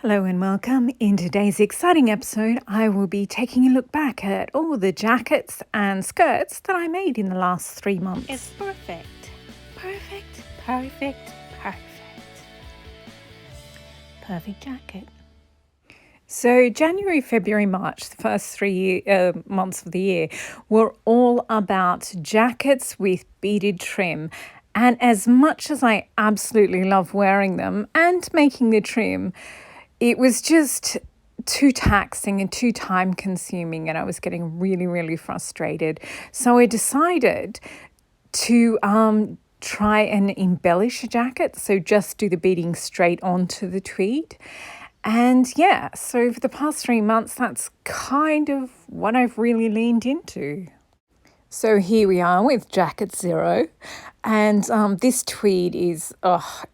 Hello and welcome. In today's exciting episode, I will be taking a look back at all the jackets and skirts that I made in the last 3 months. It's perfect. Perfect, perfect, perfect. Perfect jacket. So January, February, March, the first 3 months of the year, were all about jackets with beaded trim. And as much as I absolutely love wearing them and making the trim, it was just too taxing and too time consuming, and I was getting really, really frustrated. So I decided to try and embellish a jacket. So just do the beading straight onto the tweed. And yeah, so for the past 3 months, that's kind of what I've really leaned into. So here we are with jacket 0, and this tweed is,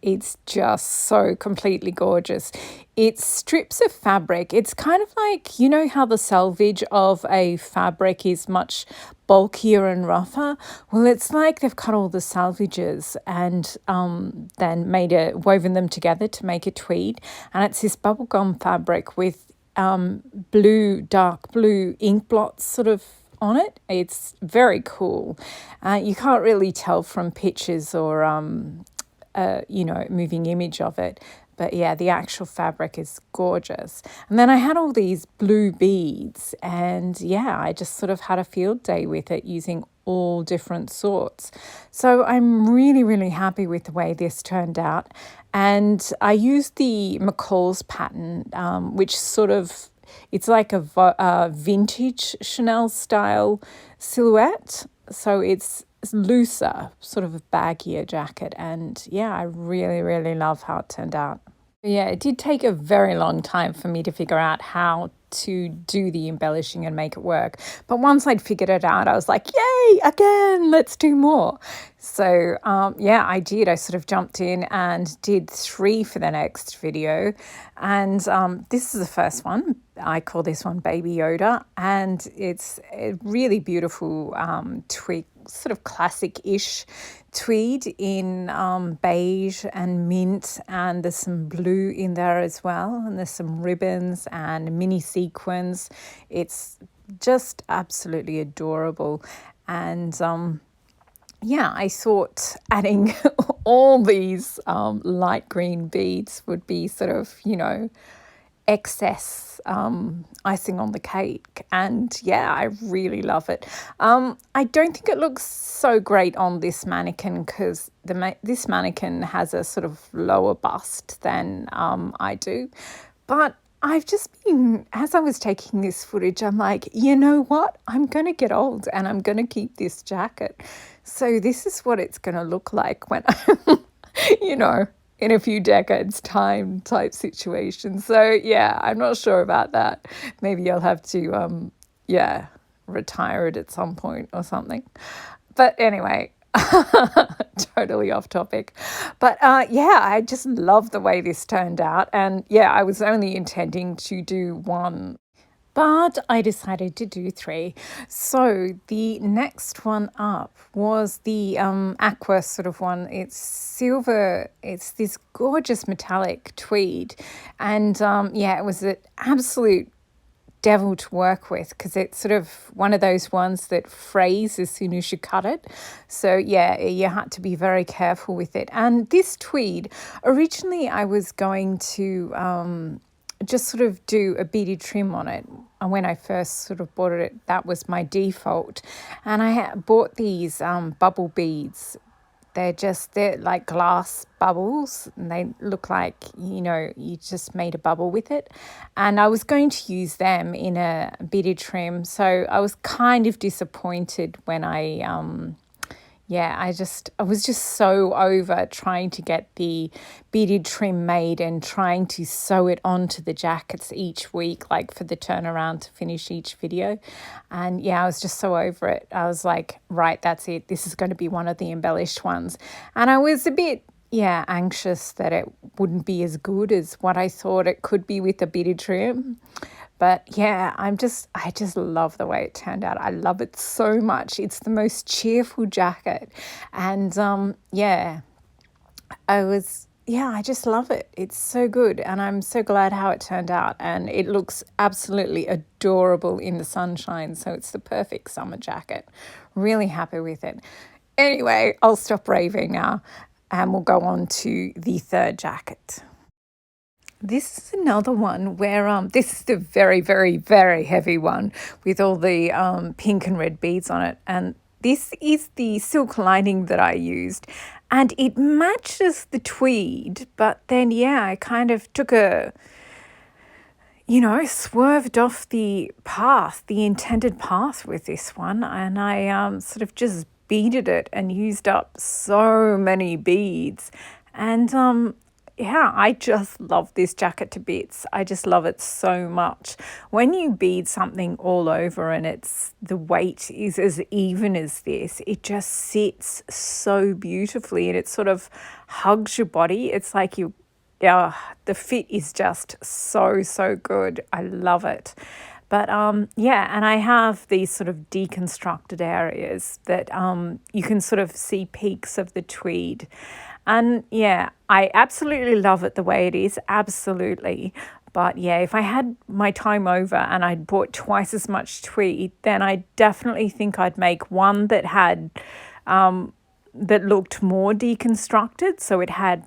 it's just so completely gorgeous. It's strips of fabric. It's kind of like, you know how the selvage of a fabric is much bulkier and rougher? Well, it's like they've cut all the salvages and then woven them together to make a tweed. And it's this bubblegum fabric with dark blue ink blots sort of on it. It's very cool. You can't really tell from pictures or moving image of it, but yeah, the actual fabric is gorgeous. And then I had all these blue beads, and yeah, I just sort of had a field day with it using all different sorts. So I'm really, really happy with the way this turned out. And I used the McCall's pattern, which it's like a vintage Chanel style silhouette. So it's looser, sort of a baggier jacket. And yeah, I really, really love how it turned out. Yeah, it did take a very long time for me to figure out how to do the embellishing and make it work. But once I'd figured it out, I was like, yay, again, let's do more. So yeah, I did. I sort of jumped in and did 3 for the next video. And this is the first one. I call this one Baby Yoda. And it's a really beautiful tweed, sort of classic-ish tweed in beige and mint, and there's some blue in there as well, and there's some ribbons and mini sequins. It's just absolutely adorable. And yeah, I thought adding all these light green beads would be sort of, excess icing on the cake. And yeah, I really love it. I don't think it looks so great on this mannequin because this mannequin has a sort of lower bust than I do. But I've just been, as I was taking this footage, I'm like, you know what? I'm going to get old and I'm going to keep this jacket. So this is what it's going to look like when I'm, in a few decades time type situation. So yeah, I'm not sure about that. Maybe I'll have to, retire it at some point or something. But anyway, totally off topic. But yeah, I just love the way this turned out. And yeah, I was only intending to do 1, but I decided to do 3. So the next one up was the aqua sort of one. It's silver. It's this gorgeous metallic tweed. And it was an absolute devil to work with because it's sort of one of those ones that frays as soon as you cut it. So yeah, you had to be very careful with it. And this tweed, originally I was going to just sort of do a beaded trim on it. And when I first sort of bought it, that was my default. And I bought these bubble beads. They're like glass bubbles, and they look like, you just made a bubble with it. And I was going to use them in a beaded trim. So I was kind of disappointed when I was just so over trying to get the beaded trim made and trying to sew it onto the jackets each week, like for the turnaround to finish each video. And yeah, I was just so over it. I was like, right, that's it. This is going to be one of the embellished ones. And I was a bit, anxious that it wouldn't be as good as what I thought it could be with the beaded trim. But yeah, I just love the way it turned out. I love it so much. It's the most cheerful jacket. And I was yeah, I just love it. It's so good. And I'm so glad how it turned out. And it looks absolutely adorable in the sunshine. So it's the perfect summer jacket. Really happy with it. Anyway, I'll stop raving now and we'll go on to the third jacket. This is another one where this is the very, very, very heavy one with all the pink and red beads on it. And this is the silk lining that I used. And it matches the tweed, but then, yeah, I kind of took swerved off the path, the intended path with this one. And I sort of just beaded it and used up so many beads. And yeah, I just love this jacket to bits. I just love it so much. When you bead something all over and the weight is as even as this, it just sits so beautifully and it sort of hugs your body. It's like the fit is just so, so good. I love it. But yeah, and I have these sort of deconstructed areas that you can sort of see peaks of the tweed. And yeah, I absolutely love it the way it is, absolutely. But yeah, if I had my time over and I'd bought twice as much tweed, then I definitely think I'd make one that had that looked more deconstructed. So it had,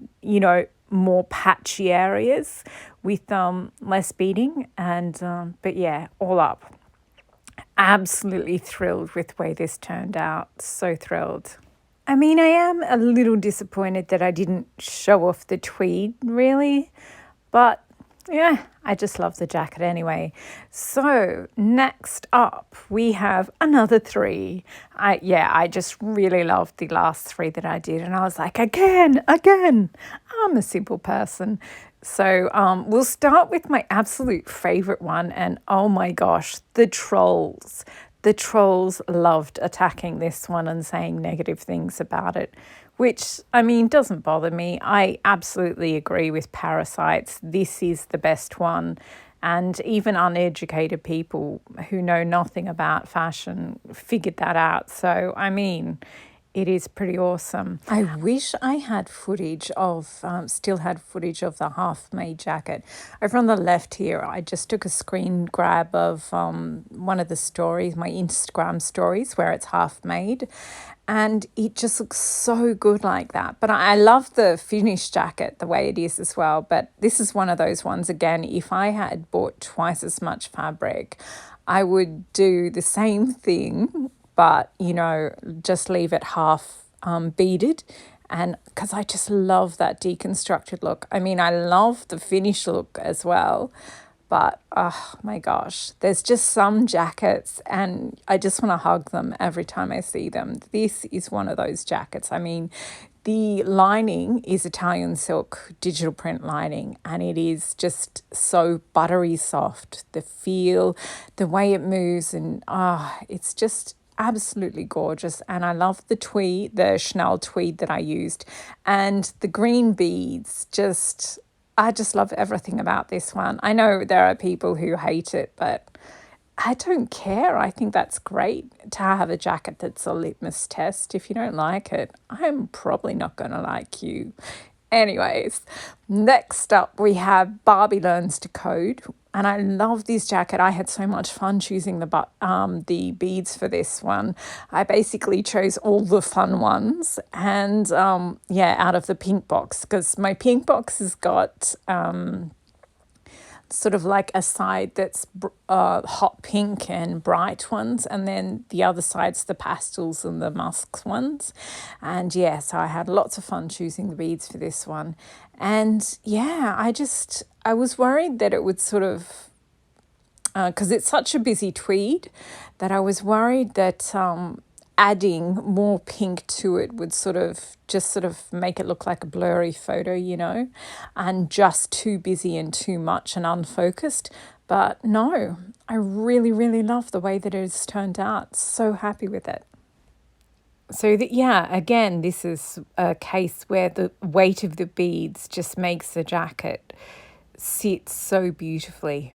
more patchy areas with less beading. And but yeah, all up. Absolutely thrilled with the way this turned out. So thrilled. I mean, I am a little disappointed that I didn't show off the tweed, really. But yeah, I just love the jacket anyway. So next up, we have another 3. I just really loved the last 3 that I did. And I was like, again, I'm a simple person. So we'll start with my absolute favorite one. And oh my gosh, the trolls. The trolls loved attacking this one and saying negative things about it, which, I mean, doesn't bother me. I absolutely agree with parasites. This is the best one. And even uneducated people who know nothing about fashion figured that out. So, I mean, it is pretty awesome. I wish I had footage of, still had footage of the half-made jacket. Over on the left here, I just took a screen grab of one of the stories, my Instagram stories, where it's half-made. And it just looks so good like that. But I love the finished jacket, the way it is as well. But this is one of those ones, again, if I had bought twice as much fabric, I would do the same thing, but, just leave it half beaded. And because I just love that deconstructed look. I mean, I love the finished look as well. But, oh my gosh, there's just some jackets and I just want to hug them every time I see them. This is one of those jackets. I mean, the lining is Italian silk digital print lining and it is just so buttery soft. The feel, the way it moves and it's just absolutely gorgeous. And I love the tweed, the Chanel tweed that I used, and the green beads. I just love everything about this one. I know there are people who hate it, but I don't care. I think that's great to have a jacket that's a litmus test. If you don't like it, I'm probably not going to like you. Anyways, next up we have Barbie Learns to Code. And I love this jacket. I had so much fun choosing the beads for this one. I basically chose all the fun ones and out of the pink box, because my pink box has got sort of like a side that's hot pink and bright ones, and then the other side's the pastels and the musk ones. And yeah, so I had lots of fun choosing the beads for this one. And yeah, I was worried that it would sort of, because it's such a busy tweed, that I was worried that adding more pink to it would sort of make it look like a blurry photo, and just too busy and too much and unfocused. But no, I really, really love the way that it has turned out. So happy with it. So again, this is a case where the weight of the beads just makes the jacket sit so beautifully.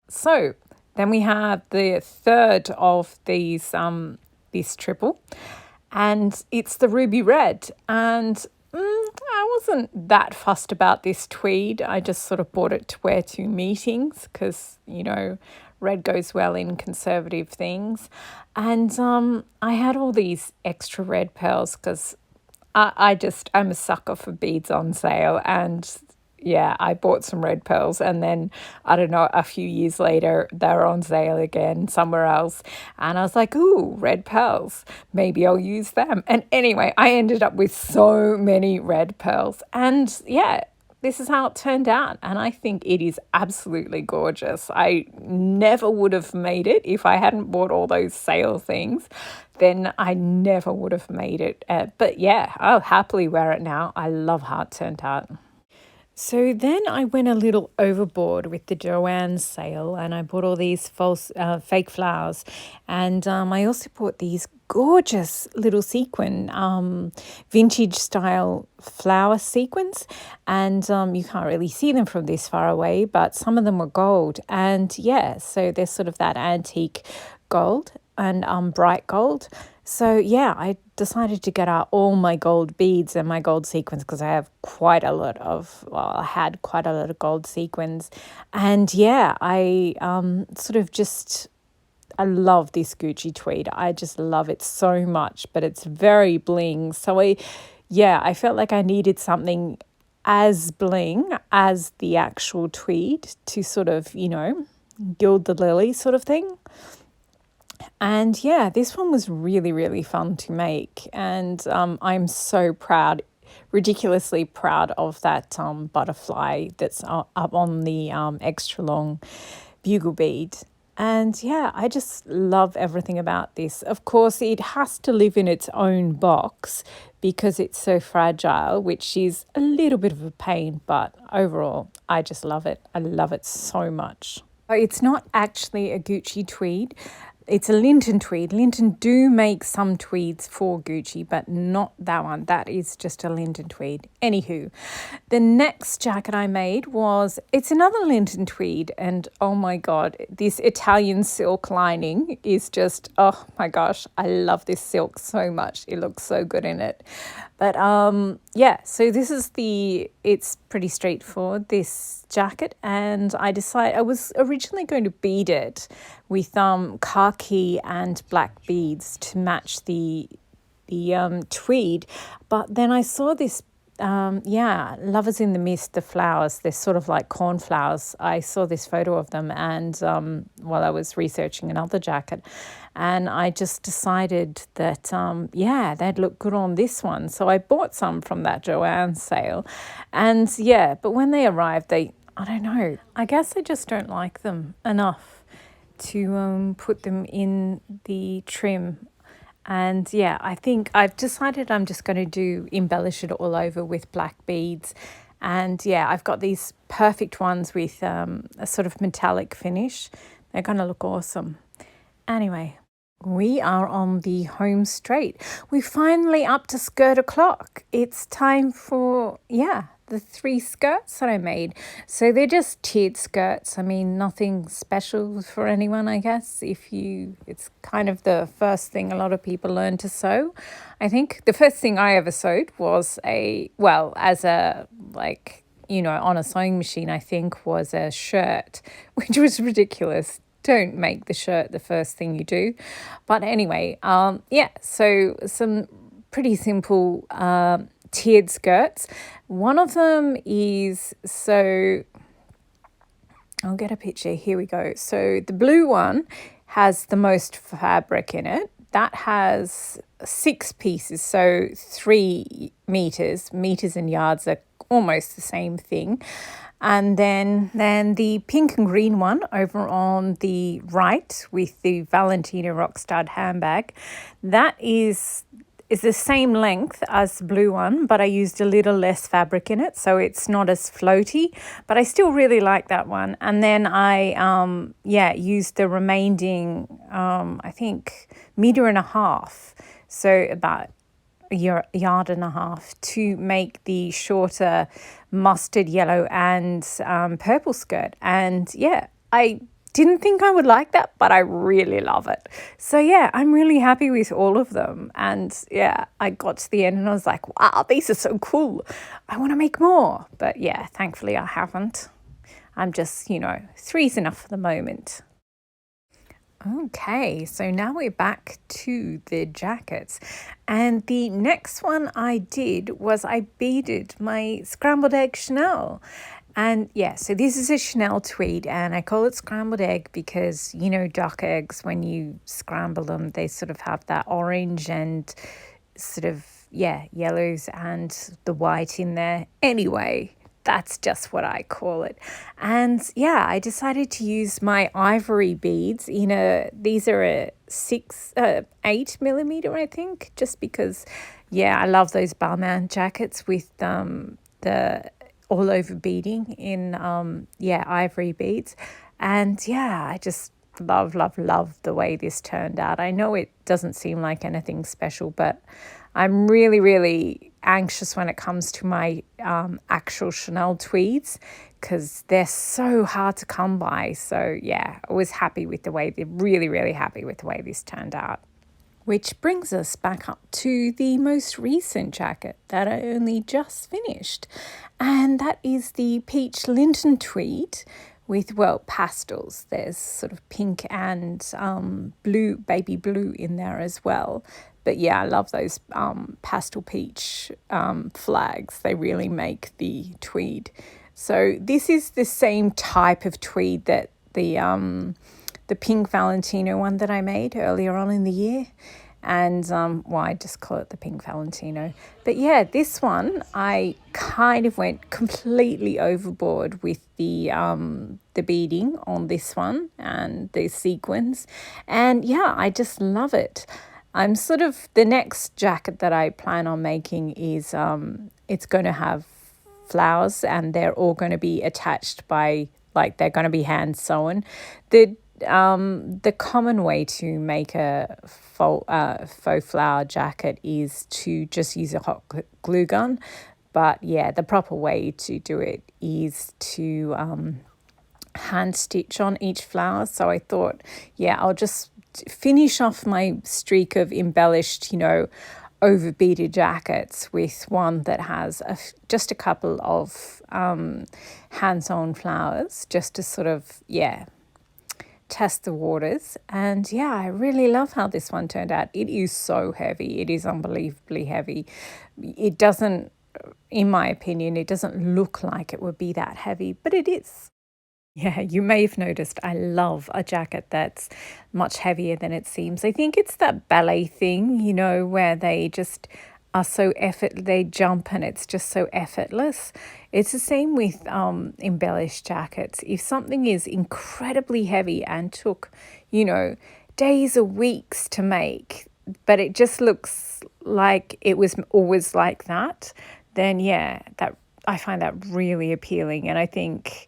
So then we have the third of these this triple, and it's the ruby red. And I wasn't that fussed about this tweed. I just sort of bought it to wear to meetings because, red goes well in conservative things. And I had all these extra red pearls because I'm a sucker for beads on sale. And yeah, I bought some red pearls, and then I don't know, a few years later, they were on sale again somewhere else. And I was like, ooh, red pearls. Maybe I'll use them. And anyway, I ended up with so many red pearls. And yeah, this is how it turned out. And I think it is absolutely gorgeous. I never would have made it if I hadn't bought all those sale things. Then I never would have made it. But yeah, I'll happily wear it now. I love how it turned out. So then I went a little overboard with the Joanne sale, and I bought all these fake flowers. And I also bought these gorgeous little sequin, vintage style flower sequins. And you can't really see them from this far away, but some of them were gold. And yeah, so they're sort of that antique gold and bright gold. So yeah, I decided to get out all my gold beads and my gold sequins because I had quite a lot of gold sequins. And yeah, I I love this Gucci tweed. I just love it so much, but it's very bling. So I felt like I needed something as bling as the actual tweed to sort of, gild the lily sort of thing. And yeah, this one was really, really fun to make. And I'm so proud, ridiculously proud of that butterfly that's up on the extra long bugle bead. And yeah, I just love everything about this. Of course, it has to live in its own box because it's so fragile, which is a little bit of a pain. But overall, I just love it. I love it so much. It's not actually a Gucci tweed. It's a Linton tweed. Linton do make some tweeds for Gucci, but not that one. That is just a Linton tweed. Anywho, the next jacket I made it's another Linton tweed. And oh my God, this Italian silk lining is just, oh my gosh, I love this silk so much. It looks so good in it. But so it's pretty straightforward, this jacket. And I was originally going to bead it with khaki and black beads to match the tweed. But then I saw this, Lovers in the Mist, the flowers, they're sort of like cornflowers. I saw this photo of them and while I was researching another jacket. And I just decided that, they'd look good on this one. So I bought some from that Joanne sale. And yeah, but when they arrived, I don't know, I guess I just don't like them enough to put them in the trim. And yeah, I think I've decided I'm just going to embellish it all over with black beads. And yeah, I've got these perfect ones with a sort of metallic finish. They're going to look awesome. Anyway, we are on the home straight. We're finally up to skirt o'clock. It's time for, the 3 skirts that I made. So they're just tiered skirts. I mean, nothing special for anyone, I guess. It's kind of the first thing a lot of people learn to sew. I think the first thing I ever sewed was on a sewing machine, I think, was a shirt, which was ridiculous. Don't make the shirt the first thing you do. But anyway, so some pretty simple tiered skirts. One of them is, so I'll get a picture. Here we go. So the blue one has the most fabric in it. That has 6 pieces, so 3 meters. Meters and yards are almost the same thing. And then the pink and green one over on the right with the Valentina Rockstud handbag, that is the same length as the blue one, but I used a little less fabric in it, so it's not as floaty, but I still really like that one. And then I used the remaining I think 1.5 meters, so about a yard and a half, to make the shorter mustard yellow and purple skirt. And yeah, I didn't think I would like that, but I really love it. So yeah, I'm really happy with all of them. And yeah, I got to the end and I was like, wow, these are so cool. I want to make more. But yeah, thankfully I haven't. I'm just, three's enough for the moment. Okay, so now we're back to the jackets. And the next one I did was I beaded my scrambled egg Chanel. And yeah, so this is a Chanel tweed, and I call it scrambled egg because, duck eggs, when you scramble them, they sort of have that orange and sort of, yellows and the white in there. Anyway, that's just what I call it. And yeah, I decided to use my ivory beads these are a 8 millimeter, I think, just because, I love those barman jackets with the all over beading in, ivory beads. And yeah, I just love the way this turned out. I know it doesn't seem like anything special, but I'm really, really anxious when it comes to my actual Chanel tweeds because they're so hard to come by. So yeah, I was really, really happy with the way this turned out. Which brings us back up to the most recent jacket that I only just finished. And that is the peach Linton tweed with, pastels. There's sort of pink and blue, baby blue in there as well. But yeah, I love those pastel peach flags. They really make the tweed. So this is the same type of tweed that the pink Valentino one that I made earlier on in the year. And I just call it the pink Valentino. But yeah, this one I kind of went completely overboard with the beading on this one and the sequins. And yeah, I just love it. I'm sort of, the next jacket that I plan on making is it's going to have flowers and they're all going to be attached by, they're going to be hand sewn. The common way to make a faux flower jacket is to just use a hot glue gun. But yeah, the proper way to do it is to hand stitch on each flower. So I thought, I'll just finish off my streak of embellished, over beaded jackets with one that has just a couple of hand-sewn flowers, just to sort of, test the waters. And yeah, I really love how this one turned out. It is so heavy. It is unbelievably heavy. It doesn't, in my opinion, it doesn't look like it would be that heavy, but it is. Yeah, you may have noticed I love a jacket that's much heavier than it seems. I think it's that ballet thing, where they just are they jump and it's just so effortless. It's the same with embellished jackets. If something is incredibly heavy and took, days or weeks to make, but it just looks like it was always like that, then that I find that really appealing. And I think,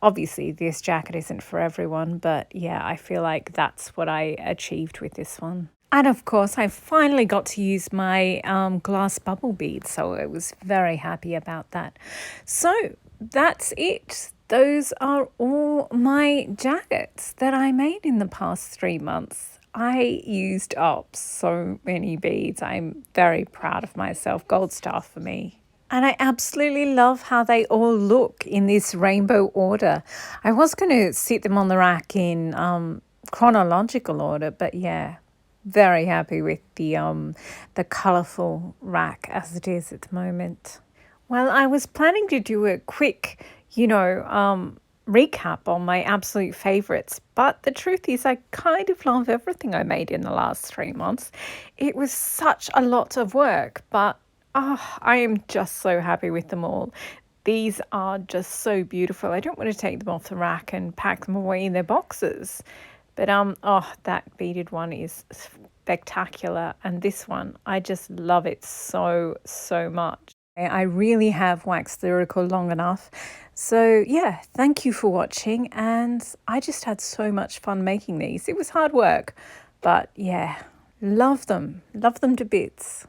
obviously this jacket isn't for everyone, but I feel like that's what I achieved with this one. And of course, I finally got to use my glass bubble beads, so I was very happy about that. So that's it. Those are all my jackets that I made in the past 3 months. I used up so many beads. I'm very proud of myself. Gold star for me. And I absolutely love how they all look in this rainbow order. I was going to sit them on the rack in chronological order, but very happy with the colourful rack as it is at the moment. Well, I was planning to do a quick, recap on my absolute favourites, but the truth is I kind of love everything I made in the last 3 months. It was such a lot of work, but I am just so happy with them all. These are just so beautiful. I don't want to take them off the rack and pack them away in their boxes. But that beaded one is spectacular. And this one, I just love it so, so much. I really have waxed lyrical long enough. So thank you for watching. And I just had so much fun making these. It was hard work, but love them. Love them to bits.